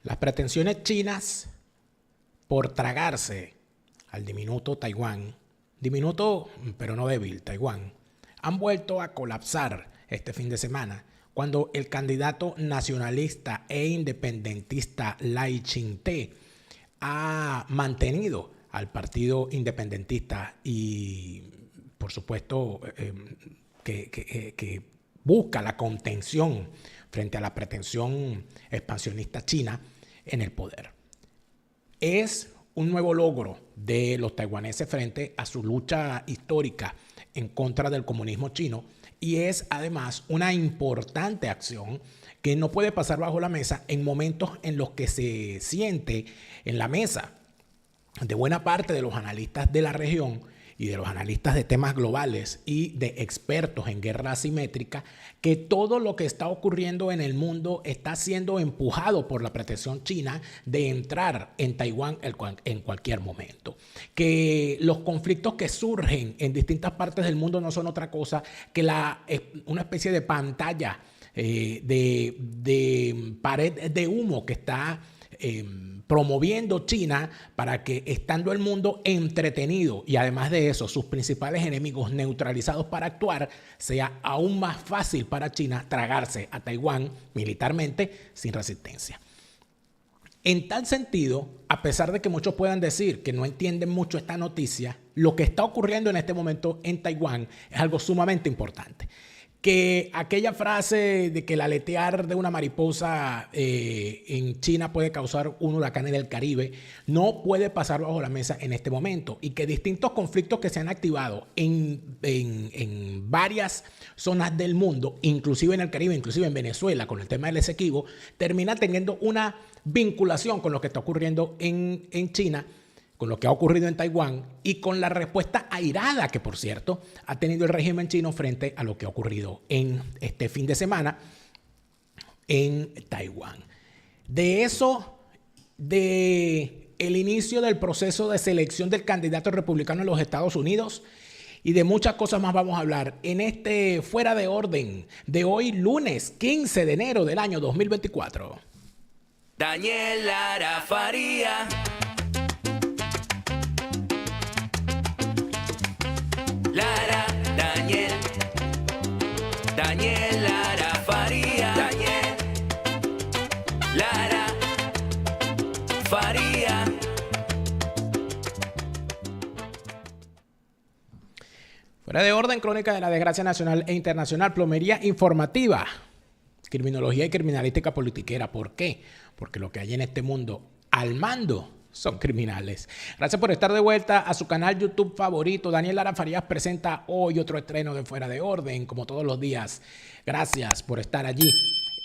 Las pretensiones chinas por tragarse al diminuto Taiwán, diminuto pero no débil Taiwán, han vuelto a colapsar este fin de semana cuando el candidato nacionalista e independentista Lai Ching-te ha mantenido al partido independentista y, por supuesto, que busca la contención frente a la pretensión expansionista china en el poder. Es un nuevo logro de los taiwaneses frente a su lucha histórica en contra del comunismo chino y es además una importante acción que no puede pasar bajo la mesa en momentos en los que se siente en la mesa de buena parte de los analistas de la región y de los analistas de temas globales y de expertos en guerra asimétrica, que todo lo que está ocurriendo en el mundo está siendo empujado por la pretensión china de entrar en Taiwán en cualquier momento. Que los conflictos que surgen en distintas partes del mundo no son otra cosa que una especie de pantalla de pared de humo que está promoviendo China para que, estando el mundo entretenido y además de eso sus principales enemigos neutralizados para actuar, sea aún más fácil para China tragarse a Taiwán militarmente sin resistencia. En tal sentido, a pesar de que muchos puedan decir que no entienden mucho esta noticia, lo que está ocurriendo en este momento en Taiwán es algo sumamente importante. Que aquella frase de que el aletear de una mariposa en China puede causar un huracán en el Caribe no puede pasar bajo la mesa en este momento y que distintos conflictos que se han activado en varias zonas del mundo, inclusive en el Caribe, inclusive en Venezuela con el tema del Esequibo, termina teniendo una vinculación con lo que está ocurriendo en China, con lo que ha ocurrido en Taiwán y con la respuesta airada que, por cierto, ha tenido el régimen chino frente a lo que ha ocurrido en este fin de semana en Taiwán. De eso, de el inicio del proceso de selección del candidato republicano en los Estados Unidos y de muchas cosas más vamos a hablar en este Fuera de Orden de hoy, lunes 15 de enero del año 2024. Daniel Lara Faría. Lara, Daniel Lara Faría, Daniel Lara Faría. Fuera de Orden, crónica de la desgracia nacional e internacional, plomería informativa, criminología y criminalística politiquera. ¿Por qué? Porque lo que hay en este mundo al mando son criminales. Gracias por estar de vuelta a su canal YouTube favorito. Daniel Lara Farías presenta hoy otro estreno de Fuera de Orden, como todos los días. Gracias por estar allí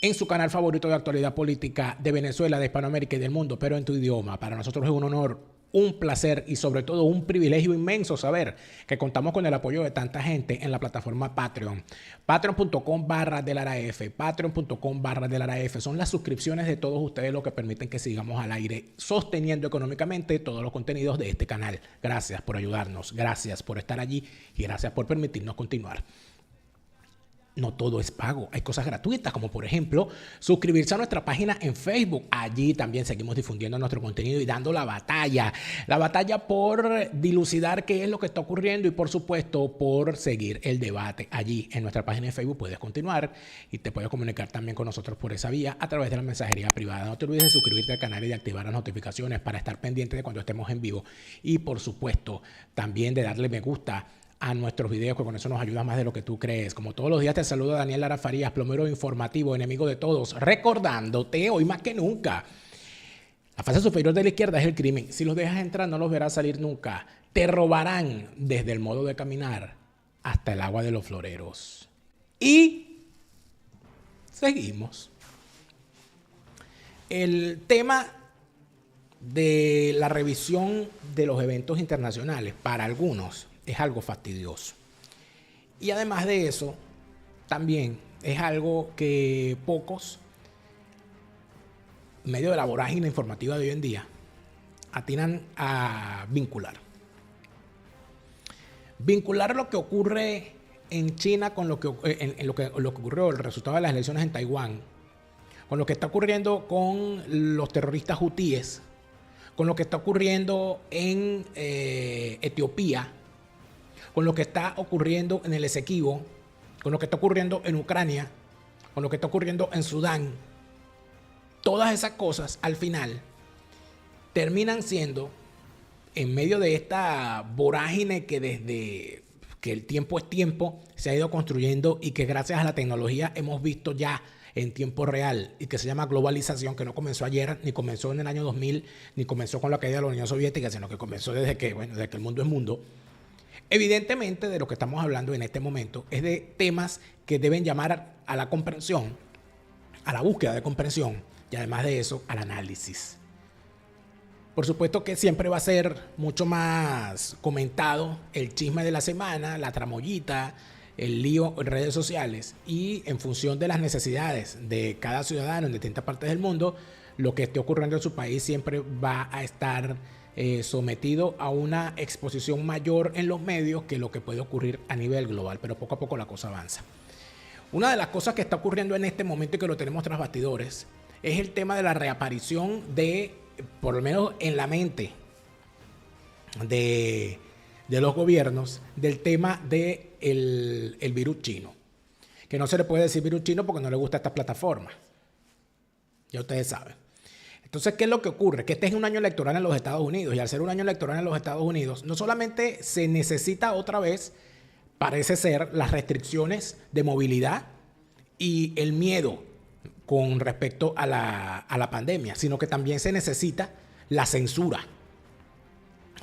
en su canal favorito de actualidad política de Venezuela, de Hispanoamérica y del mundo, pero en tu idioma. Para nosotros es un honor, un placer y sobre todo un privilegio inmenso saber que contamos con el apoyo de tanta gente en la plataforma Patreon. Patreon.com/delaraf, Patreon.com/delaraf. Son las suscripciones de todos ustedes lo que permiten que sigamos al aire sosteniendo económicamente todos los contenidos de este canal. Gracias por ayudarnos, gracias por estar allí y gracias por permitirnos continuar. No todo es pago, hay cosas gratuitas como por ejemplo suscribirse a nuestra página en Facebook. Allí también seguimos difundiendo nuestro contenido y dando la batalla por dilucidar qué es lo que está ocurriendo y por supuesto por seguir el debate. Allí en nuestra página de Facebook puedes continuar y te puedes comunicar también con nosotros por esa vía a través de la mensajería privada. No te olvides de suscribirte al canal y de activar las notificaciones para estar pendiente de cuando estemos en vivo y por supuesto también de darle me gusta a nuestros videos, que con eso nos ayuda más de lo que tú crees. Como todos los días te saluda Daniel Lara Farías, plomero informativo, enemigo de todos, recordándote hoy más que nunca: la fase superior de la izquierda es el crimen. Si los dejas entrar no los verás salir nunca. Te robarán desde el modo de caminar hasta el agua de los floreros. Y seguimos. El tema de la revisión de los eventos internacionales para algunos es algo fastidioso. Y además de eso, también es algo que pocos, en medio de la vorágine informativa de hoy en día, atinan a vincular. Vincular lo que ocurre en China con lo que ocurrió, el resultado de las elecciones en Taiwán, con lo que está ocurriendo con los terroristas hutíes, con lo que está ocurriendo en Etiopía, con lo que está ocurriendo en el Esequibo, con lo que está ocurriendo en Ucrania, con lo que está ocurriendo en Sudán, todas esas cosas al final terminan siendo, en medio de esta vorágine que desde que el tiempo es tiempo se ha ido construyendo y que gracias a la tecnología hemos visto ya en tiempo real y que se llama globalización, que no comenzó ayer, ni comenzó en el año 2000, ni comenzó con la caída de la Unión Soviética, sino que comenzó desde que el mundo es mundo. Evidentemente, de lo que estamos hablando en este momento es de temas que deben llamar a la comprensión, a la búsqueda de comprensión y además de eso, al análisis. Por supuesto que siempre va a ser mucho más comentado el chisme de la semana, la tramoyita, el lío en redes sociales y en función de las necesidades de cada ciudadano en distintas partes del mundo, lo que esté ocurriendo en su país siempre va a estar sometido a una exposición mayor en los medios que lo que puede ocurrir a nivel global, pero poco a poco la cosa avanza. Una de las cosas que está ocurriendo en este momento y que lo tenemos tras bastidores es el tema de la reaparición de, por lo menos en la mente de los gobiernos, del tema del virus chino. Que no se le puede decir virus chino porque no le gusta esta plataforma. Ya ustedes saben. Entonces, ¿qué es lo que ocurre? Que este es un año electoral en los Estados Unidos y al ser un año electoral en los Estados Unidos, no solamente se necesita otra vez, parece ser, las restricciones de movilidad y el miedo con respecto a la pandemia, sino que también se necesita la censura.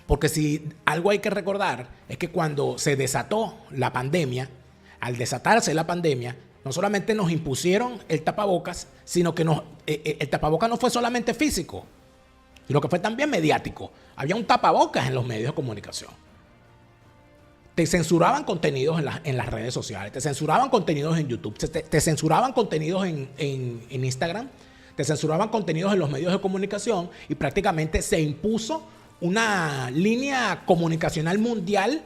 Porque si algo hay que recordar es que cuando se desató la pandemia, al desatarse la pandemia, no solamente nos impusieron el tapabocas, sino que el tapabocas no fue solamente físico, sino que fue también mediático. Había un tapabocas en los medios de comunicación. Te censuraban contenidos en las redes sociales, te censuraban contenidos en YouTube, te censuraban contenidos en Instagram, te censuraban contenidos en los medios de comunicación y prácticamente se impuso una línea comunicacional mundial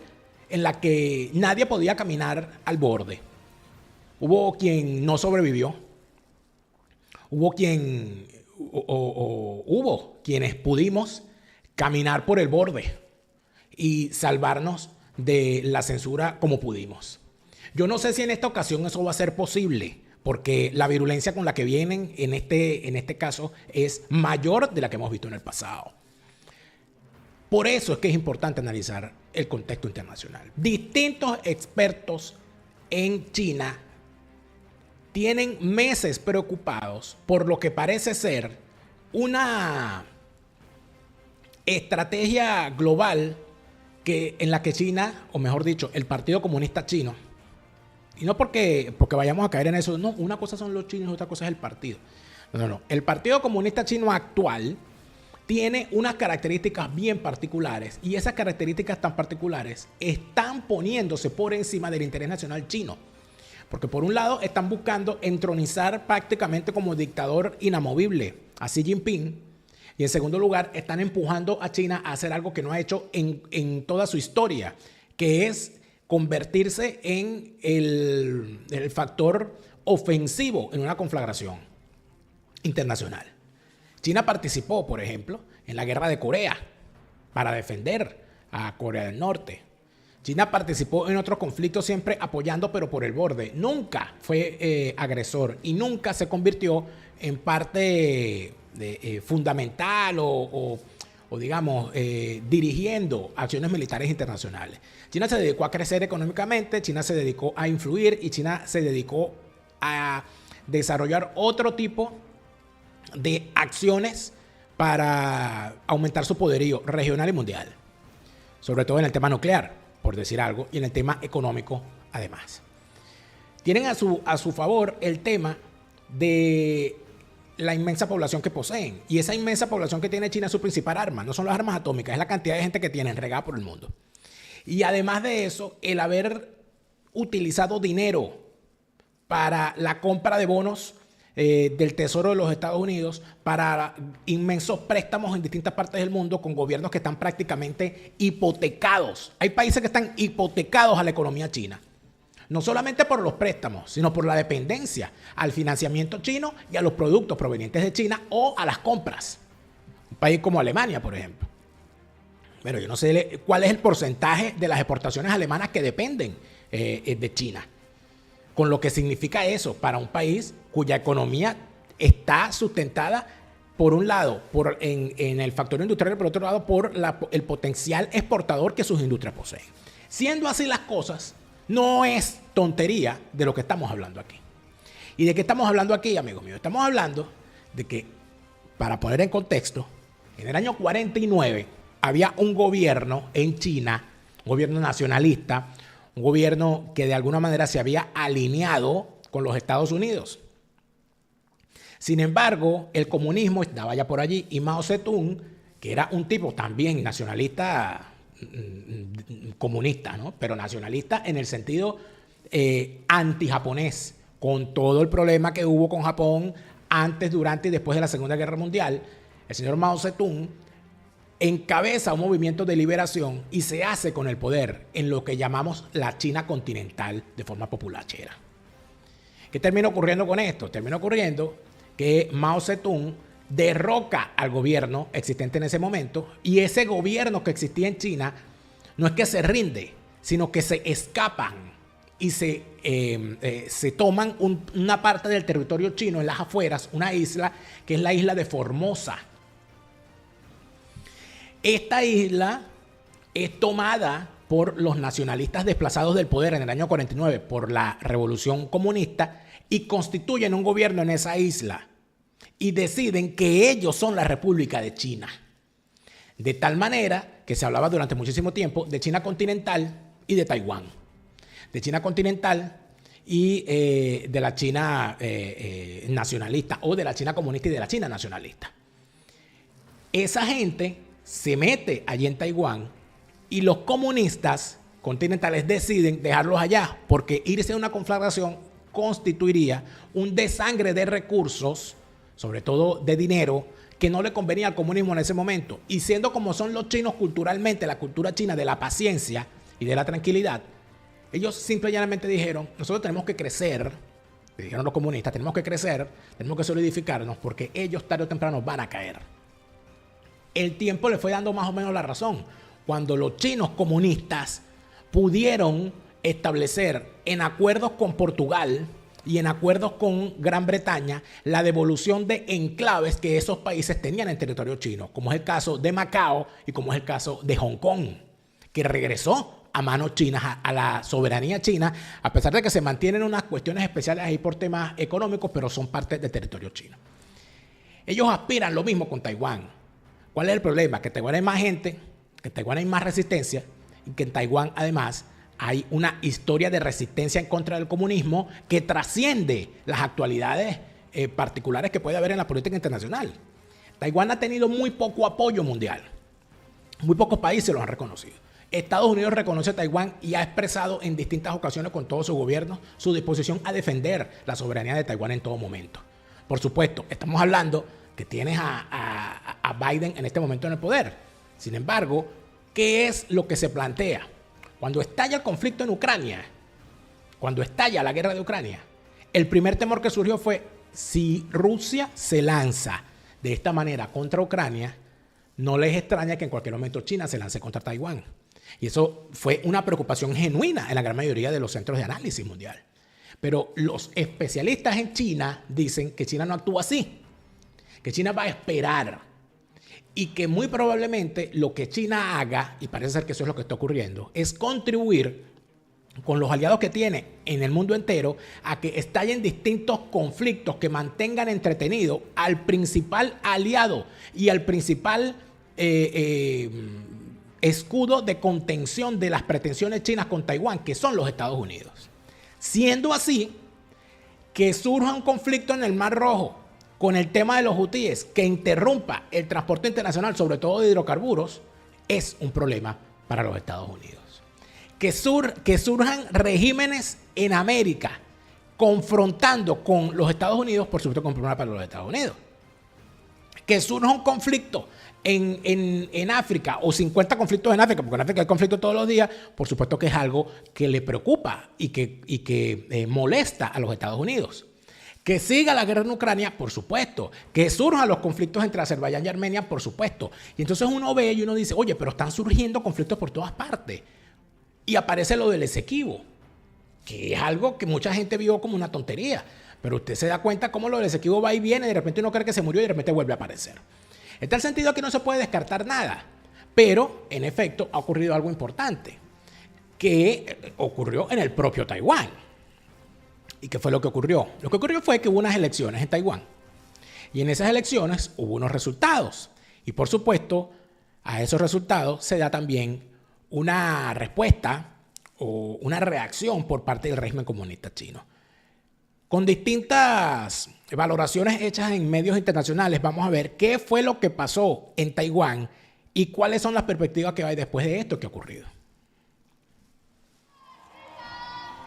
en la que nadie podía caminar al borde. Hubo quien no sobrevivió, hubo quienes pudimos caminar por el borde y salvarnos de la censura como pudimos. Yo no sé si en esta ocasión eso va a ser posible, porque la virulencia con la que vienen en este caso es mayor de la que hemos visto en el pasado. Por eso es que es importante analizar el contexto internacional. Distintos expertos en China tienen meses preocupados por lo que parece ser una estrategia global en la que China, o mejor dicho, el Partido Comunista Chino, y no porque vayamos a caer en eso, no, una cosa son los chinos y otra cosa es el partido. No. El Partido Comunista Chino actual tiene unas características bien particulares y esas características tan particulares están poniéndose por encima del interés nacional chino. Porque por un lado están buscando entronizar prácticamente como dictador inamovible a Xi Jinping y en segundo lugar están empujando a China a hacer algo que no ha hecho en toda su historia, que es convertirse en el factor ofensivo en una conflagración internacional. China participó, por ejemplo, en la guerra de Corea para defender a Corea del Norte. China participó en otros conflictos siempre apoyando, pero por el borde. Nunca fue agresor y nunca se convirtió en parte fundamental o digamos, dirigiendo acciones militares internacionales. China se dedicó a crecer económicamente, China se dedicó a influir y China se dedicó a desarrollar otro tipo de acciones para aumentar su poderío regional y mundial. Sobre todo en el tema nuclear, por decir algo, y en el tema económico además. Tienen a su favor el tema de la inmensa población que poseen. Y esa inmensa población que tiene China es su principal arma. No son las armas atómicas, es la cantidad de gente que tienen regada por el mundo. Y además de eso, el haber utilizado dinero para la compra de bonos del Tesoro de los Estados Unidos para inmensos préstamos en distintas partes del mundo con gobiernos que están prácticamente hipotecados. Hay países que están hipotecados a la economía china. no solamente por los préstamos, sino por la dependencia al financiamiento chino y a los productos provenientes de China o a las compras. Un país como Alemania, por ejemplo. Bueno, yo no sé cuál es el porcentaje de las exportaciones alemanas que dependen de China. Con lo que significa eso para un país cuya economía está sustentada, por un lado, en el factor industrial y por otro lado, por el potencial exportador que sus industrias poseen. Siendo así las cosas, no es tontería de lo que estamos hablando aquí. ¿Y de qué estamos hablando aquí, amigos míos? Estamos hablando de que, para poner en contexto, en el año 49 había un gobierno en China, un gobierno nacionalista, un gobierno que de alguna manera se había alineado con los Estados Unidos. Sin embargo, el comunismo estaba ya por allí y Mao Zedong, que era un tipo también nacionalista comunista, ¿no? Pero nacionalista en el sentido anti-japonés, con todo el problema que hubo con Japón antes, durante y después de la Segunda Guerra Mundial. El señor Mao Zedong encabeza un movimiento de liberación y se hace con el poder en lo que llamamos la China continental de forma populachera. ¿Qué termina ocurriendo con esto? Termina ocurriendo que Mao Zedong derroca al gobierno existente en ese momento y ese gobierno que existía en China no es que se rinde, sino que se escapan y se toman una parte del territorio chino en las afueras, una isla que es la isla de Formosa. Esta isla es tomada por los nacionalistas desplazados del poder en el año 49 por la revolución comunista y constituyen un gobierno en esa isla y deciden que ellos son la República de China. De tal manera que se hablaba durante muchísimo tiempo de China continental y de Taiwán. De China continental y de la China nacionalista, o de la China comunista y de la China nacionalista. Esa gente se mete allí en Taiwán y los comunistas continentales deciden dejarlos allá porque irse a una conflagración constituiría un desangre de recursos, sobre todo de dinero, que no le convenía al comunismo en ese momento. Y siendo como son los chinos culturalmente, la cultura china de la paciencia y de la tranquilidad, ellos simple y llanamente dijeron, nosotros tenemos que crecer, dijeron los comunistas, tenemos que crecer, tenemos que solidificarnos porque ellos tarde o temprano van a caer. El tiempo le fue dando más o menos la razón. Cuando los chinos comunistas pudieron establecer en acuerdos con Portugal y en acuerdos con Gran Bretaña la devolución de enclaves que esos países tenían en territorio chino, como es el caso de Macao y como es el caso de Hong Kong, que regresó a manos chinas, a la soberanía china, a pesar de que se mantienen unas cuestiones especiales ahí por temas económicos, pero son parte del territorio chino. Ellos aspiran lo mismo con Taiwán. ¿Cuál es el problema? Que en Taiwán hay más gente, que en Taiwán hay más resistencia y que en Taiwán además hay una historia de resistencia en contra del comunismo que trasciende las actualidades particulares que puede haber en la política internacional. Taiwán ha tenido muy poco apoyo mundial. Muy pocos países lo han reconocido. Estados Unidos reconoce a Taiwán y ha expresado en distintas ocasiones con todo su gobierno su disposición a defender la soberanía de Taiwán en todo momento. Por supuesto, estamos hablando que tienes a Biden en este momento en el poder. Sin embargo, ¿qué es lo que se plantea? Cuando estalla el conflicto en Ucrania, cuando estalla la guerra de Ucrania, el primer temor que surgió fue si Rusia se lanza de esta manera contra Ucrania, no les extraña que en cualquier momento China se lance contra Taiwán. Y eso fue una preocupación genuina en la gran mayoría de los centros de análisis mundial. Pero los especialistas en China dicen que China no actúa así, que China va a esperar y que muy probablemente lo que China haga, y parece ser que eso es lo que está ocurriendo, es contribuir con los aliados que tiene en el mundo entero a que estallen distintos conflictos que mantengan entretenido al principal aliado y al principal escudo de contención de las pretensiones chinas con Taiwán, que son los Estados Unidos. Siendo así, que surja un conflicto en el Mar Rojo con el tema de los hutíes que interrumpa el transporte internacional, sobre todo de hidrocarburos, es un problema para los Estados Unidos. Que surjan regímenes en América confrontando con los Estados Unidos, por supuesto, con un problema para los Estados Unidos. Que surja un conflicto en África o 50 conflictos en África, porque en África hay conflictos todos los días, por supuesto que es algo que le preocupa y que molesta a los Estados Unidos. Que siga la guerra en Ucrania, por supuesto. Que surjan los conflictos entre Azerbaiyán y Armenia, por supuesto. Y entonces uno ve y uno dice, oye, pero están surgiendo conflictos por todas partes. Y aparece lo del Esequibo, que es algo que mucha gente vio como una tontería. Pero usted se da cuenta cómo lo del Esequibo va y viene, de repente uno cree que se murió y de repente vuelve a aparecer. En tal sentido que no se puede descartar nada. Pero, en efecto, ha ocurrido algo importante, que ocurrió en el propio Taiwán. ¿Y qué fue lo que ocurrió? Lo que ocurrió fue que hubo unas elecciones en Taiwán. Y en esas elecciones hubo unos resultados. Y por supuesto, a esos resultados se da también una respuesta o una reacción por parte del régimen comunista chino. Con distintas valoraciones hechas en medios internacionales, vamos a ver qué fue lo que pasó en Taiwán y cuáles son las perspectivas que hay después de esto que ha ocurrido.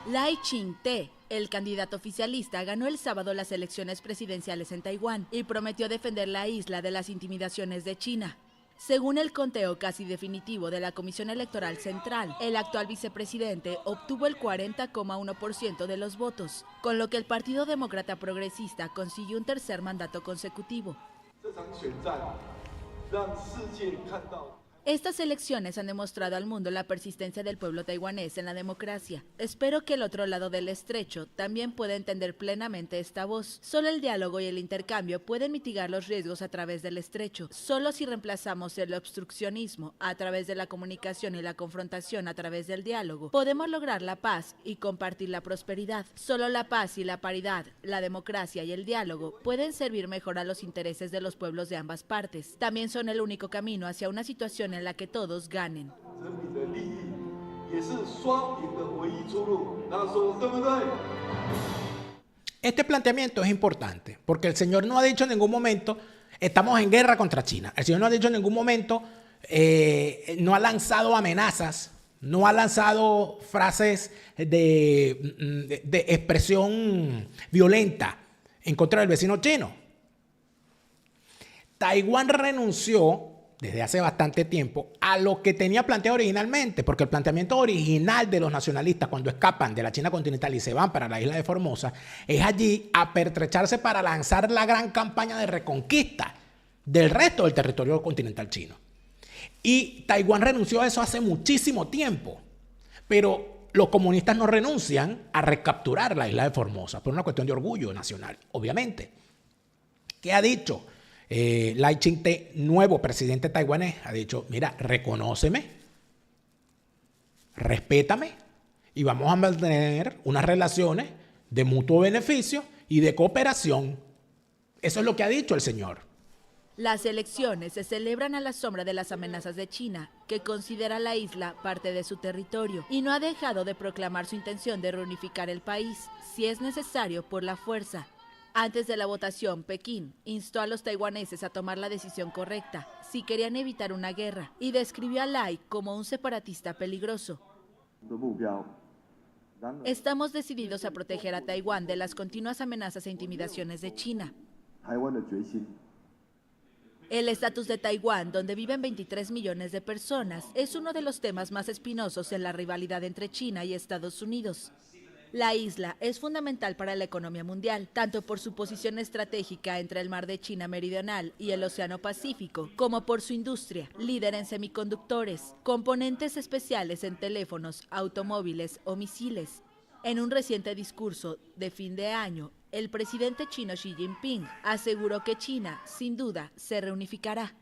Lai Ching-te, el candidato oficialista, ganó el sábado las elecciones presidenciales en Taiwán y prometió defender la isla de las intimidaciones de China. Según el conteo casi definitivo de la Comisión Electoral Central, el actual vicepresidente obtuvo el 40,1% de los votos, con lo que el Partido Demócrata Progresista consiguió un tercer mandato consecutivo. Estas elecciones han demostrado al mundo la persistencia del pueblo taiwanés en la democracia. Espero que el otro lado del estrecho también pueda entender plenamente esta voz. Solo el diálogo y el intercambio pueden mitigar los riesgos a través del estrecho. Solo si reemplazamos el obstruccionismo a través de la comunicación y la confrontación a través del diálogo, podemos lograr la paz y compartir la prosperidad. Solo la paz y la paridad, la democracia y el diálogo pueden servir mejor a los intereses de los pueblos de ambas partes. También son el único camino hacia una situación en la que todos ganen. Este planteamiento es importante porque el señor no ha dicho en ningún momento estamos en guerra contra China. El señor no ha dicho en ningún momento, no ha lanzado amenazas, no ha lanzado frases de expresión violenta en contra del vecino chino. Taiwán renunció desde hace bastante tiempo a lo que tenía planteado originalmente, porque el planteamiento original de los nacionalistas cuando escapan de la China continental y se van para la isla de Formosa es allí a pertrecharse para lanzar la gran campaña de reconquista del resto del territorio continental chino. Y Taiwán renunció a eso hace muchísimo tiempo, pero los comunistas no renuncian a recapturar la isla de Formosa por una cuestión de orgullo nacional, obviamente. ¿Qué ha dicho? Lai Ching-te, nuevo presidente taiwanés, ha dicho, mira, reconóceme, respétame y vamos a mantener unas relaciones de mutuo beneficio y de cooperación. Eso es lo que ha dicho el señor. Las elecciones se celebran a la sombra de las amenazas de China, que considera la isla parte de su territorio y no ha dejado de proclamar su intención de reunificar el país, si es necesario, por la fuerza. Antes de la votación, Pekín instó a los taiwaneses a tomar la decisión correcta si querían evitar una guerra y describió a Lai como un separatista peligroso. Estamos decididos a proteger a Taiwán de las continuas amenazas e intimidaciones de China. El estatus de Taiwán, donde viven 23 millones de personas, es uno de los temas más espinosos en la rivalidad entre China y Estados Unidos. La isla es fundamental para la economía mundial, tanto por su posición estratégica entre el Mar de China Meridional y el Océano Pacífico, como por su industria, líder en semiconductores, componentes especiales en teléfonos, automóviles o misiles. En un reciente discurso de fin de año, el presidente chino Xi Jinping aseguró que China, sin duda, se reunificará.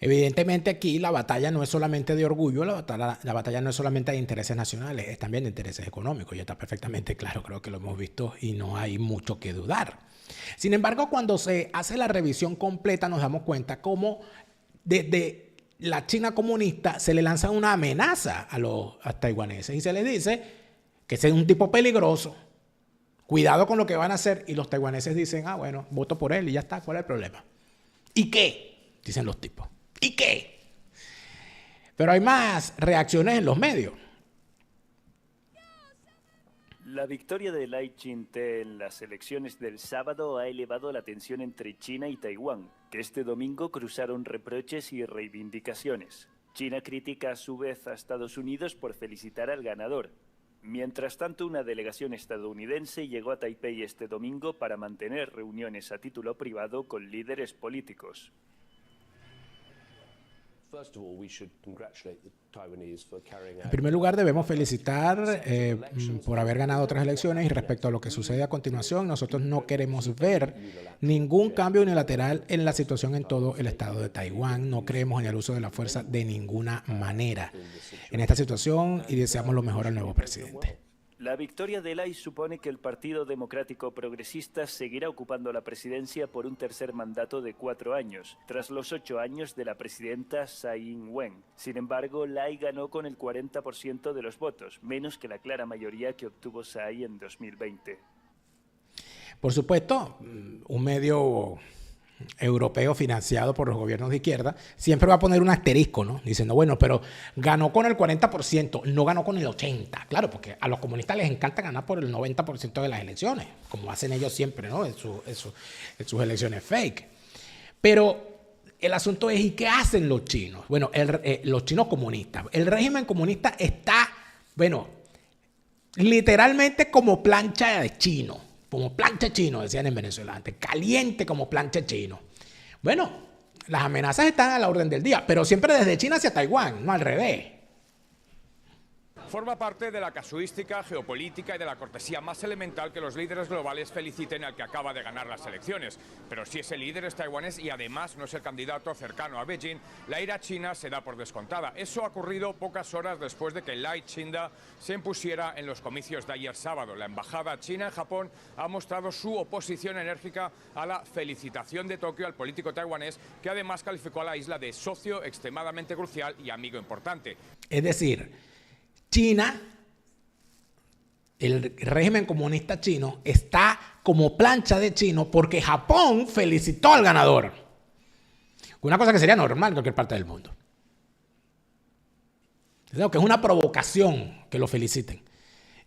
Evidentemente aquí la batalla no es solamente de orgullo, la batalla no es solamente de intereses nacionales, es también de intereses económicos, y está perfectamente claro, creo que lo hemos visto y no hay mucho que dudar. Sin embargo, cuando se hace la revisión completa nos damos cuenta cómo desde la China comunista se le lanza una amenaza a los taiwaneses y se les dice que ese es un tipo peligroso, cuidado con lo que van a hacer, y los taiwaneses dicen, ah bueno, voto por él y ya está, ¿cuál es el problema? ¿Y qué? Dicen los tipos. ¿Y qué? Pero hay más reacciones en los medios. La victoria de Lai Ching-te en las elecciones del sábado ha elevado la tensión entre China y Taiwán, que este domingo cruzaron reproches y reivindicaciones. China critica a su vez a Estados Unidos por felicitar al ganador. Mientras tanto, una delegación estadounidense llegó a Taipei este domingo para mantener reuniones a título privado con líderes políticos. En primer lugar, debemos felicitar por haber ganado otras elecciones, y respecto a lo que sucede a continuación, nosotros no queremos ver ningún cambio unilateral en la situación en todo el estado de Taiwán. No creemos en el uso de la fuerza de ninguna manera en esta situación y deseamos lo mejor al nuevo presidente. La victoria de Lai supone que el Partido Democrático Progresista seguirá ocupando la presidencia por un tercer mandato de 4 años, tras los 8 años de la presidenta Tsai Ing-wen. Sin embargo, Lai ganó con el 40% de los votos, menos que la clara mayoría que obtuvo Tsai en 2020. Por supuesto, un medio europeo financiado por los gobiernos de izquierda siempre va a poner un asterisco, ¿no? Diciendo, bueno, pero ganó con el 40%, no ganó con el 80%. Claro, porque a los comunistas les encanta ganar por el 90% de las elecciones, como hacen ellos siempre, ¿no? En sus elecciones fake. Pero el asunto es, ¿y qué hacen los chinos? Bueno, los chinos comunistas. El régimen comunista está, bueno, literalmente como plancha de chino. Como plancha chino, decían en Venezuela antes, caliente como plancha chino. Bueno, las amenazas están a la orden del día, pero siempre desde China hacia Taiwán, no al revés. Forma parte de la casuística geopolítica y de la cortesía más elemental que los líderes globales feliciten al que acaba de ganar las elecciones. Pero si ese líder es taiwanés y además no es el candidato cercano a Beijing, la ira china se da por descontada. Eso ha ocurrido pocas horas después de que Lai Ching-te se impusiera en los comicios de ayer sábado. La embajada china en Japón ha mostrado su oposición enérgica a la felicitación de Tokio al político taiwanés, que además calificó a la isla de socio extremadamente crucial y amigo importante. Es decir, China, el régimen comunista chino, está como plancha de chino porque Japón felicitó al ganador. Una cosa que sería normal en cualquier parte del mundo. Creo que es una provocación que lo feliciten.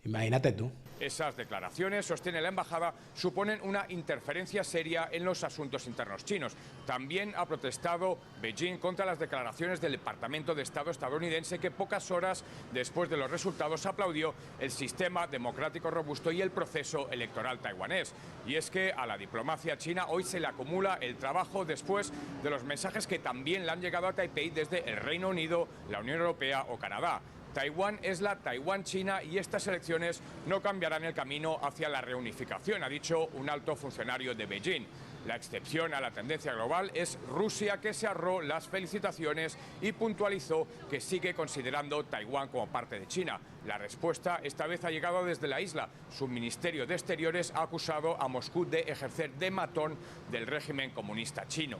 Imagínate tú. Esas declaraciones, sostiene la embajada, suponen una interferencia seria en los asuntos internos chinos. También ha protestado Beijing contra las declaraciones del Departamento de Estado estadounidense, que pocas horas después de los resultados aplaudió el sistema democrático robusto y el proceso electoral taiwanés. Y es que a la diplomacia china hoy se le acumula el trabajo después de los mensajes que también le han llegado a Taipei desde el Reino Unido, la Unión Europea o Canadá. Taiwán es la Taiwán china y estas elecciones no cambiarán el camino hacia la reunificación, ha dicho un alto funcionario de Beijing. La excepción a la tendencia global es Rusia, que se ahorró las felicitaciones y puntualizó que sigue considerando Taiwán como parte de China. La respuesta esta vez ha llegado desde la isla. Su Ministerio de Exteriores ha acusado a Moscú de ejercer de matón del régimen comunista chino.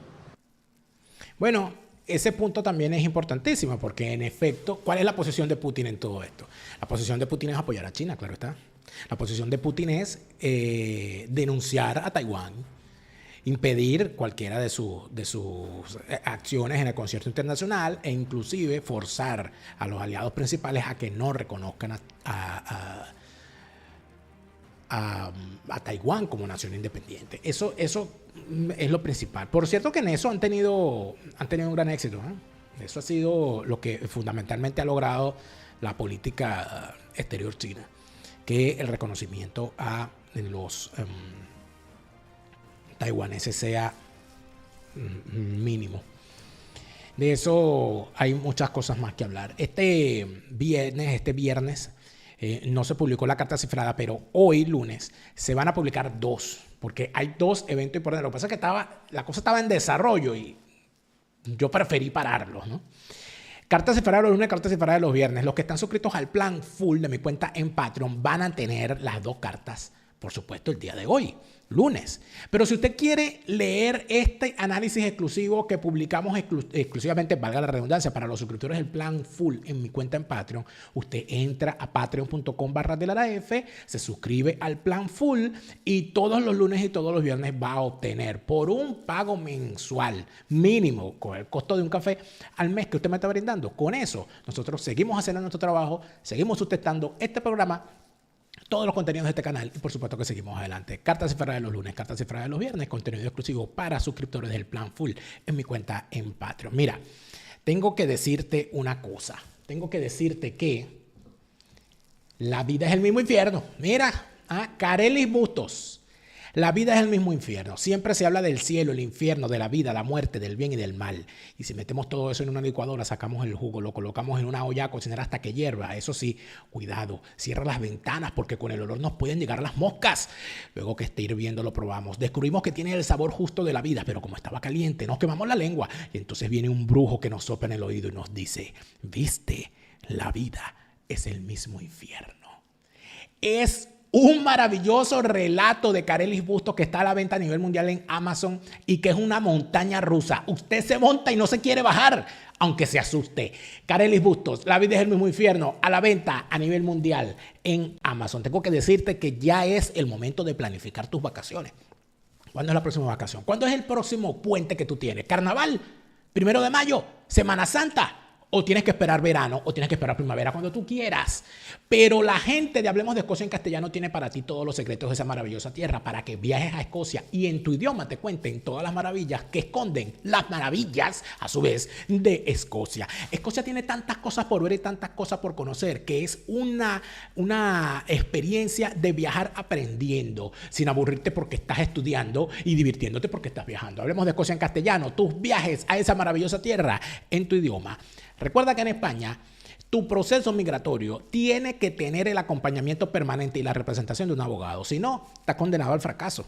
Bueno, ese punto también es importantísimo porque, en efecto, ¿cuál es la posición de Putin en todo esto? La posición de Putin es apoyar a China, claro está. La posición de Putin es denunciar a Taiwán, impedir cualquiera de sus acciones en el concierto internacional e inclusive forzar a los aliados principales a que no reconozcan a Taiwán como nación independiente. Eso es lo principal. Por cierto que en eso han tenido un gran éxito, ¿eh? Eso ha sido lo que fundamentalmente ha logrado la política exterior china, que el reconocimiento a los taiwaneses sea mínimo. De eso hay muchas cosas más que hablar. Este viernes no se publicó la carta cifrada, pero hoy, lunes, se van a publicar 2, porque hay 2 eventos importantes. Lo que pasa es que la cosa estaba en desarrollo y yo preferí pararlos, ¿no? Carta cifrada los lunes, carta cifrada los viernes. Los que están suscritos al plan full de mi cuenta en Patreon van a tener las 2 cartas, por supuesto, el día de hoy, lunes. Pero si usted quiere leer este análisis exclusivo que publicamos exclusivamente, valga la redundancia, para los suscriptores del plan full en mi cuenta en Patreon, usted entra a patreon.com/delaraf, se suscribe al plan full y todos los lunes y todos los viernes va a obtener, por un pago mensual mínimo, con el costo de un café al mes que usted me está brindando. Con eso, nosotros seguimos haciendo nuestro trabajo, seguimos sustentando este programa todos los contenidos de este canal y por supuesto que seguimos adelante. Cartas cifradas de los lunes, cartas cifradas de los viernes, contenido exclusivo para suscriptores del plan full en mi cuenta en Patreon. Mira, tengo que decirte una cosa. Tengo que decirte que la vida es el mismo infierno. Mira, Carelis Bustos. La vida es el mismo infierno. Siempre se habla del cielo, el infierno, de la vida, la muerte, del bien y del mal. Y si metemos todo eso en una licuadora, sacamos el jugo, lo colocamos en una olla a cocinar hasta que hierva. Eso sí, cuidado, cierra las ventanas porque con el olor nos pueden llegar las moscas. Luego que esté hirviendo lo probamos. Descubrimos que tiene el sabor justo de la vida, pero como estaba caliente, nos quemamos la lengua. Y entonces viene un brujo que nos sopla en el oído y nos dice, ¿viste? La vida es el mismo infierno. Es un maravilloso relato de Carelis Bustos que está a la venta a nivel mundial en Amazon y que es una montaña rusa. Usted se monta y no se quiere bajar, aunque se asuste. Carelis Bustos, La vida es el mismo infierno, a la venta a nivel mundial en Amazon. Tengo que decirte que ya es el momento de planificar tus vacaciones. ¿Cuándo es la próxima vacación? ¿Cuándo es el próximo puente que tú tienes? ¿Carnaval? ¿1 de mayo? ¿Semana Santa? O tienes que esperar verano, o tienes que esperar primavera, cuando tú quieras. Pero la gente de Hablemos de Escocia en castellano tiene para ti todos los secretos de esa maravillosa tierra para que viajes a Escocia y en tu idioma te cuenten todas las maravillas que esconden las maravillas, a su vez, de Escocia. Escocia tiene tantas cosas por ver y tantas cosas por conocer que es una experiencia de viajar aprendiendo, sin aburrirte porque estás estudiando y divirtiéndote porque estás viajando. Hablemos de Escocia en castellano, tus viajes a esa maravillosa tierra en tu idioma. Recuerda que en España tu proceso migratorio tiene que tener el acompañamiento permanente y la representación de un abogado. Si no, estás condenado al fracaso.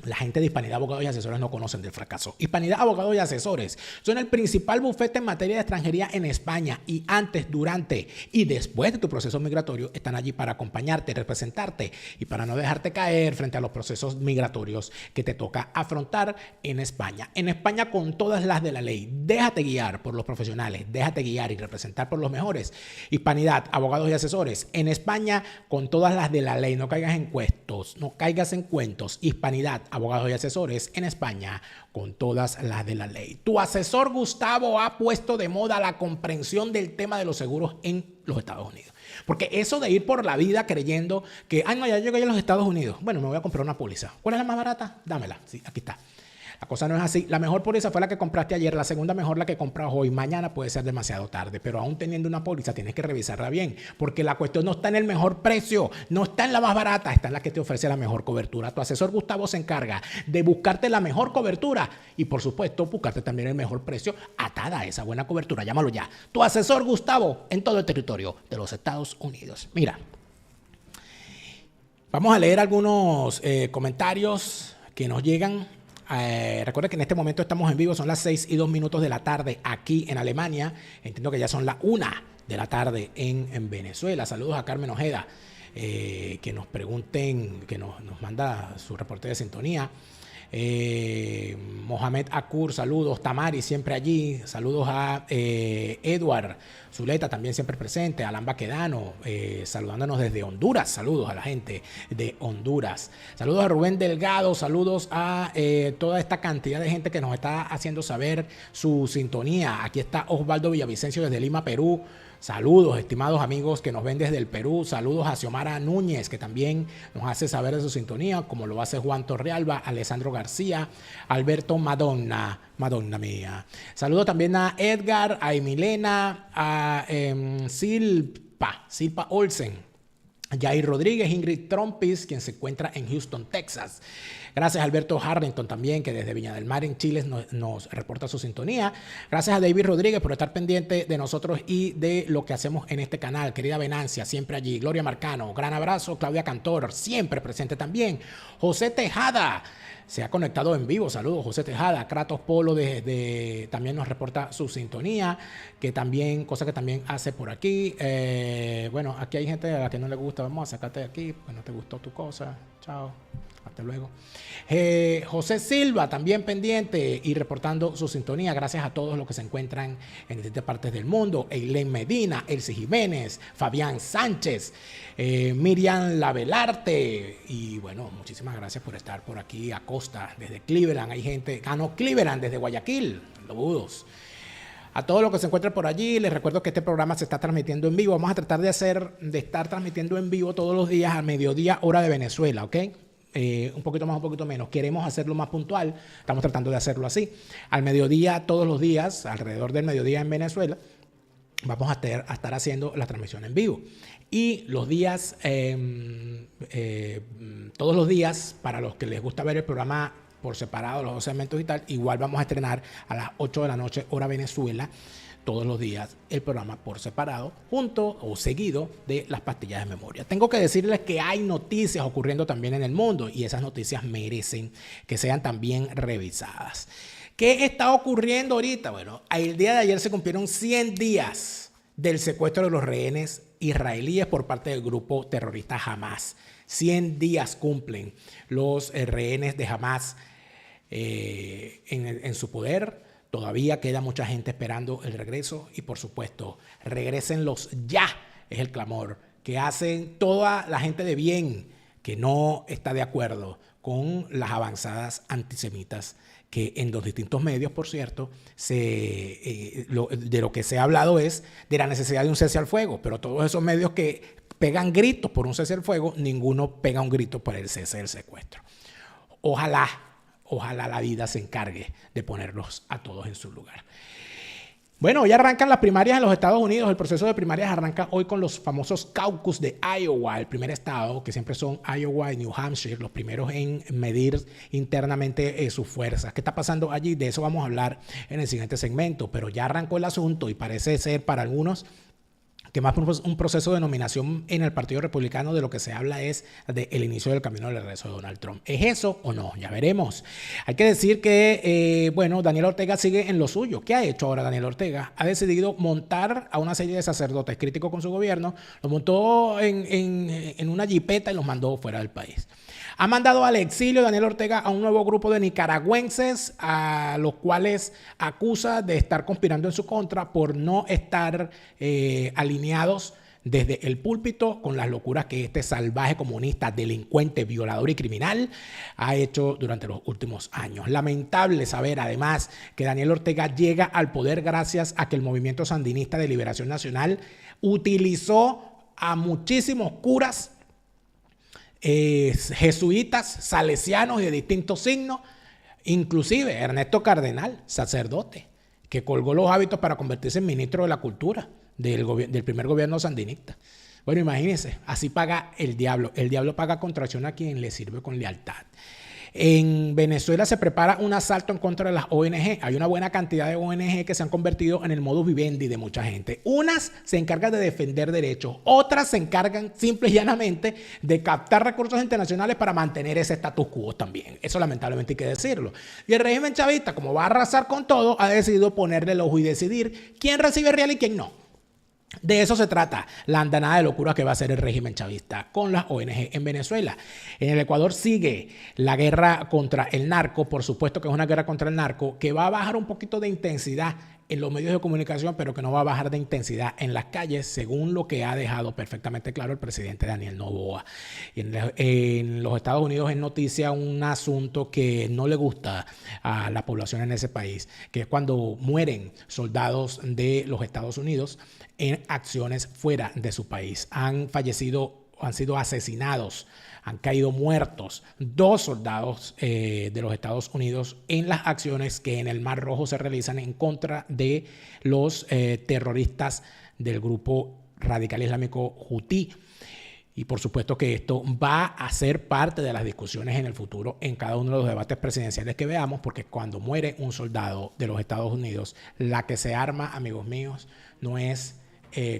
La gente de Hispanidad Abogados y Asesores no conocen del fracaso. Hispanidad Abogados y Asesores son el principal bufete en materia de extranjería en España y antes, durante y después de tu proceso migratorio están allí para acompañarte, representarte y para no dejarte caer frente a los procesos migratorios que te toca afrontar en España. En España con todas las de la ley. Déjate guiar por los profesionales, déjate guiar y representar por los mejores. Hispanidad Abogados y Asesores en España con todas las de la ley. No caigas en cuentos, no caigas en cuentos. Hispanidad Abogados y Asesores en España con todas las de la ley. Tu asesor Gustavo ha puesto de moda la comprensión del tema de los seguros en los Estados Unidos. Porque eso de ir por la vida creyendo que, no, ya llegué a los Estados Unidos. Bueno, me voy a comprar una póliza. ¿Cuál es la más barata? Dámela. Sí, aquí está. La cosa no es así. La mejor póliza fue la que compraste ayer, la segunda mejor la que compras hoy. Mañana puede ser demasiado tarde, pero aún teniendo una póliza tienes que revisarla bien, porque la cuestión no está en el mejor precio, no está en la más barata, está en la que te ofrece la mejor cobertura. Tu asesor Gustavo se encarga de buscarte la mejor cobertura y por supuesto buscarte también el mejor precio atada a esa buena cobertura. Llámalo ya. Tu asesor Gustavo en todo el territorio de los Estados Unidos. Mira, vamos a leer algunos comentarios que nos llegan. Recuerda que en este momento estamos en vivo, son las 6:02 de la tarde aquí en Alemania. Entiendo que ya son las 1 de la tarde en Venezuela. Saludos a Carmen Ojeda, que nos pregunten, que nos manda su reporte de sintonía. Mohamed Akur, saludos. Tamari, siempre allí. Saludos a Edward Zuleta, también siempre presente. Alan Baquedano, saludándonos desde Honduras. Saludos a la gente de Honduras. Saludos a Rubén Delgado. Saludos a toda esta cantidad de gente que nos está haciendo saber su sintonía. Aquí está Osvaldo Villavicencio desde Lima, Perú. Saludos, estimados amigos que nos ven desde el Perú. Saludos a Xiomara Núñez, que también nos hace saber de su sintonía, como lo hace Juan Torrealba, Alessandro García, Alberto Madonna mía. Saludos también a Edgar, a Emilena, a Silpa Olsen, Jair Rodríguez, Ingrid Trompis, quien se encuentra en Houston, Texas. Gracias a Alberto Harrington también, que desde Viña del Mar en Chile nos reporta su sintonía. Gracias a David Rodríguez por estar pendiente de nosotros y de lo que hacemos en este canal. Querida Venancia, siempre allí. Gloria Marcano, gran abrazo. Claudia Cantor, siempre presente también. José Tejada se ha conectado en vivo. Saludos, José Tejada. Kratos Polo también nos reporta su sintonía, cosa que también hace por aquí. Bueno, aquí hay gente a la que no le gusta. Vamos a sacarte de aquí, pues no te gustó tu cosa. Chao. Hasta luego. José Silva también pendiente y reportando su sintonía. Gracias a todos los que se encuentran en distintas partes del mundo. Eileen Medina, Elsie Jiménez, Fabián Sánchez, Miriam Lavelarte. Y bueno, muchísimas gracias por estar por aquí. Acosta desde Cleveland. Hay gente, Cleveland desde Guayaquil. Saludos. a todos los que se encuentren por allí. Les recuerdo que este programa se está transmitiendo en vivo. Vamos a tratar de estar transmitiendo en vivo todos los días al mediodía, hora de Venezuela, ¿ok? Un poquito más, un poquito menos. Queremos hacerlo más puntual. Estamos tratando de hacerlo así. Al mediodía, todos los días, alrededor del mediodía en Venezuela, vamos a estar haciendo la transmisión en vivo. Y los días, todos los días, para los que les gusta ver el programa por separado, los dos segmentos y tal, igual vamos a estrenar a las 8 de la noche, hora Venezuela, todos los días el programa por separado, junto o seguido de las pastillas de memoria. Tengo que decirles que hay noticias ocurriendo también en el mundo y esas noticias merecen que sean también revisadas. ¿Qué está ocurriendo ahorita? Bueno, el día de ayer se cumplieron 100 días del secuestro de los rehenes israelíes por parte del grupo terrorista Hamas. 100 días cumplen los rehenes de Hamas en su poder. Todavía queda mucha gente esperando el regreso y, por supuesto, regrésenlos ya, es el clamor que hacen toda la gente de bien que no está de acuerdo con las avanzadas antisemitas que en los distintos medios, por cierto, de lo que se ha hablado es de la necesidad de un cese al fuego, pero todos esos medios que pegan gritos por un cese al fuego, ninguno pega un grito por el cese del secuestro. Ojalá la vida se encargue de ponerlos a todos en su lugar. Bueno, ya arrancan las primarias en los Estados Unidos. El proceso de primarias arranca hoy con los famosos caucus de Iowa, el primer estado, que siempre son Iowa y New Hampshire, los primeros en medir internamente sus fuerzas. ¿Qué está pasando allí? De eso vamos a hablar en el siguiente segmento, pero ya arrancó el asunto y parece ser para algunos que más un proceso de nominación en el Partido Republicano, de lo que se habla es del inicio del camino del regreso de Donald Trump. ¿Es eso o no? Ya veremos. Hay que decir que, Daniel Ortega sigue en lo suyo. ¿Qué ha hecho ahora Daniel Ortega? Ha decidido montar a una serie de sacerdotes críticos con su gobierno, los montó en una jipeta y los mandó fuera del país. Ha mandado al exilio Daniel Ortega a un nuevo grupo de nicaragüenses a los cuales acusa de estar conspirando en su contra por no estar alineados desde el púlpito con las locuras que este salvaje comunista, delincuente, violador y criminal ha hecho durante los últimos años. Lamentable saber además que Daniel Ortega llega al poder gracias a que el Movimiento Sandinista de Liberación Nacional utilizó a muchísimos curas jesuitas, salesianos y de distintos signos, inclusive Ernesto Cardenal, sacerdote, que colgó los hábitos para convertirse en ministro de la cultura del primer gobierno sandinista. Bueno, imagínense, así paga el diablo. El diablo paga con traición a quien le sirve con lealtad. En Venezuela se prepara un asalto en contra de las ONG. Hay una buena cantidad de ONG que se han convertido en el modus vivendi de mucha gente. Unas se encargan de defender derechos, otras se encargan simple y llanamente de captar recursos internacionales para mantener ese status quo también. Eso lamentablemente hay que decirlo. Y el régimen chavista, como va a arrasar con todo, ha decidido ponerle el ojo y decidir quién recibe real y quién no. De eso se trata la andanada de locura que va a hacer el régimen chavista con las ONG en Venezuela. En el Ecuador sigue la guerra contra el narco, por supuesto que es una guerra contra el narco que va a bajar un poquito de intensidad en los medios de comunicación, pero que no va a bajar de intensidad en las calles, según lo que ha dejado perfectamente claro el presidente Daniel Noboa. En los Estados Unidos es noticia un asunto que no le gusta a la población en ese país, que es cuando mueren soldados de los Estados Unidos en acciones fuera de su país. Han fallecido, han sido asesinados, han caído muertos 2 soldados de los Estados Unidos en las acciones que en el Mar Rojo se realizan en contra de los terroristas del grupo radical islámico Houthi. Y por supuesto que esto va a ser parte de las discusiones en el futuro en cada uno de los debates presidenciales que veamos, porque cuando muere un soldado de los Estados Unidos, la que se arma, amigos míos, no es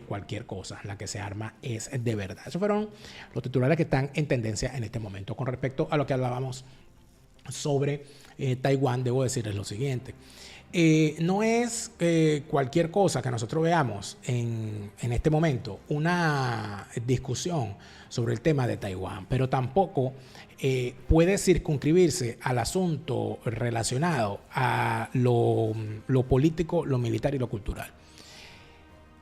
cualquier cosa, la que se arma es de verdad. Esos fueron los titulares que están en tendencia en este momento. Con respecto a lo que hablábamos sobre Taiwán, debo decirles lo siguiente. No es cualquier cosa que nosotros veamos en este momento una discusión sobre el tema de Taiwán, pero tampoco puede circunscribirse al asunto relacionado a lo político, lo militar y lo cultural.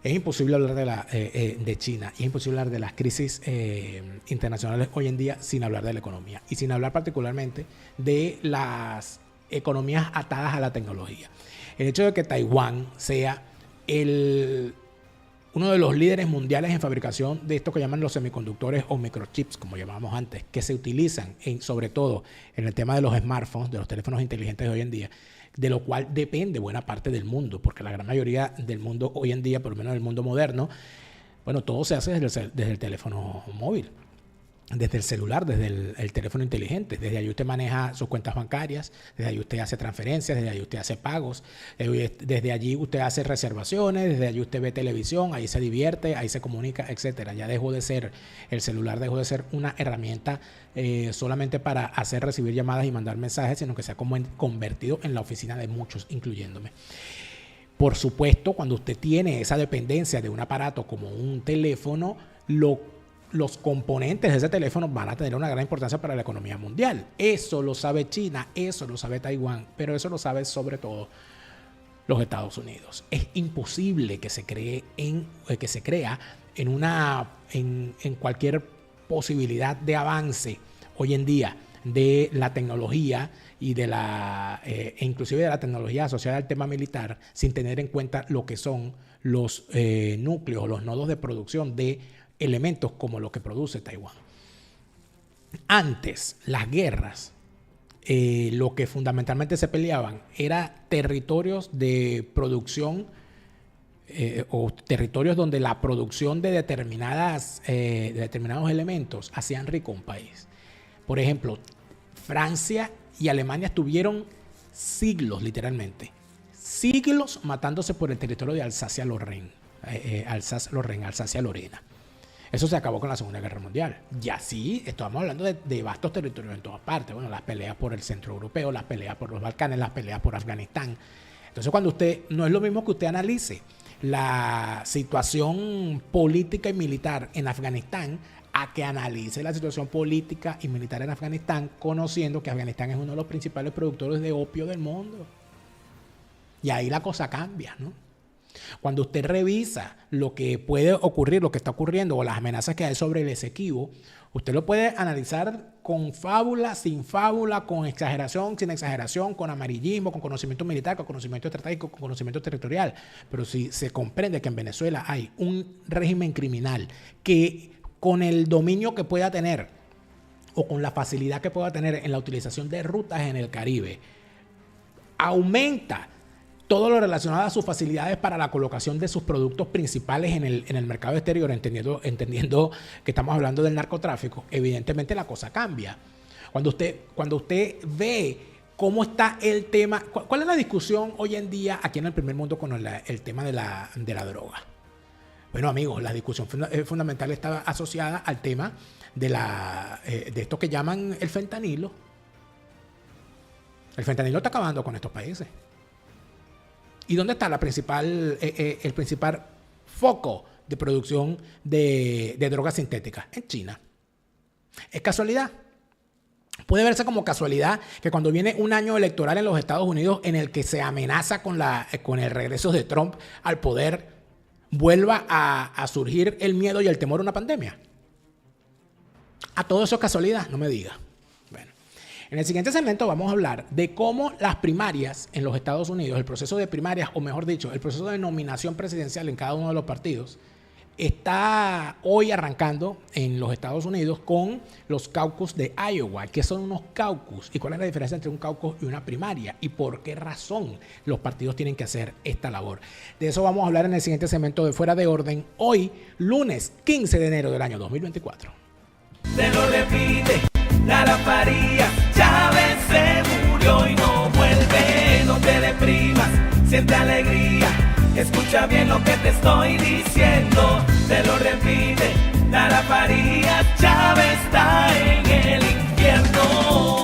Es imposible hablar de China y es imposible hablar de las crisis internacionales hoy en día sin hablar de la economía y sin hablar particularmente de las economías atadas a la tecnología. El hecho de que Taiwán sea uno de los líderes mundiales en fabricación de esto que llaman los semiconductores o microchips, como llamábamos antes, que se utilizan sobre todo en el tema de los smartphones, de los teléfonos inteligentes de hoy en día, de lo cual depende buena parte del mundo, porque la gran mayoría del mundo hoy en día, por lo menos del mundo moderno, bueno, todo se hace desde el teléfono móvil, desde el celular, desde el teléfono inteligente. Desde ahí usted maneja sus cuentas bancarias, desde ahí usted hace transferencias, desde ahí usted hace pagos, desde allí usted hace reservaciones, desde allí usted ve televisión, ahí se divierte, ahí se comunica, etcétera. Ya dejó de ser, el celular dejó de ser una herramienta solamente para recibir llamadas y mandar mensajes, sino que se ha convertido en la oficina de muchos, incluyéndome. Por supuesto, cuando usted tiene esa dependencia de un aparato como un teléfono, los componentes de ese teléfono van a tener una gran importancia para la economía mundial. Eso lo sabe China, eso lo sabe Taiwán, pero eso lo sabe sobre todo los Estados Unidos. Es imposible que se crea en cualquier posibilidad de avance hoy en día de la tecnología y inclusive de la tecnología asociada al tema militar, sin tener en cuenta lo que son los núcleos, los nodos de producción de elementos como lo que produce Taiwán. Antes, las guerras, lo que fundamentalmente se peleaban era territorios de producción o territorios donde la producción de determinados elementos hacían rico un país. Por ejemplo, Francia y Alemania estuvieron siglos, literalmente, siglos matándose por el territorio de Alsacia-Lorena. Eso se acabó con la Segunda Guerra Mundial. Y así estamos hablando de vastos territorios en todas partes. Bueno, las peleas por el centro europeo, las peleas por los Balcanes, las peleas por Afganistán. Entonces, cuando no es lo mismo que usted analice la situación política y militar en Afganistán, a que analice la situación política y militar en Afganistán, conociendo que Afganistán es uno de los principales productores de opio del mundo. Y ahí la cosa cambia, ¿no? Cuando usted revisa lo que puede ocurrir, lo que está ocurriendo o las amenazas que hay sobre el Esequibo, usted lo puede analizar con fábula, sin fábula, con exageración, sin exageración, con amarillismo, con conocimiento militar, con conocimiento estratégico, con conocimiento territorial. Pero si se comprende que en Venezuela hay un régimen criminal que con el dominio que pueda tener o con la facilidad que pueda tener en la utilización de rutas en el Caribe, aumenta todo lo relacionado a sus facilidades para la colocación de sus productos principales en el mercado exterior, entendiendo que estamos hablando del narcotráfico, evidentemente la cosa cambia. Cuando usted ve cómo está el tema, ¿cuál es la discusión hoy en día aquí en el primer mundo con el tema de la droga? Bueno, amigos, la discusión fundamental está asociada al tema de esto que llaman el fentanilo. El fentanilo está acabando con estos países. ¿Y dónde está el principal foco de producción de drogas sintéticas? En China. ¿Es casualidad? Puede verse como casualidad que cuando viene un año electoral en los Estados Unidos en el que se amenaza con el regreso de Trump al poder, vuelva a surgir el miedo y el temor a una pandemia. ¿A todo eso es casualidad? No me diga. Bueno, en el siguiente segmento vamos a hablar de cómo las primarias en los Estados Unidos, el proceso de primarias, o mejor dicho, el proceso de nominación presidencial en cada uno de los partidos, está hoy arrancando en los Estados Unidos con los caucus de Iowa. ¿Qué son unos caucus? ¿Y cuál es la diferencia entre un caucus y una primaria? ¿Y por qué razón los partidos tienen que hacer esta labor? De eso vamos a hablar en el siguiente segmento de Fuera de Orden, hoy, lunes 15 de enero del año 2024. Te lo repite, Lara Farías, Chávez se murió y no vuelve. No te deprimas, siente alegría, escucha bien lo que te estoy diciendo. Te lo repite, Lara Farías, Chávez está en el infierno.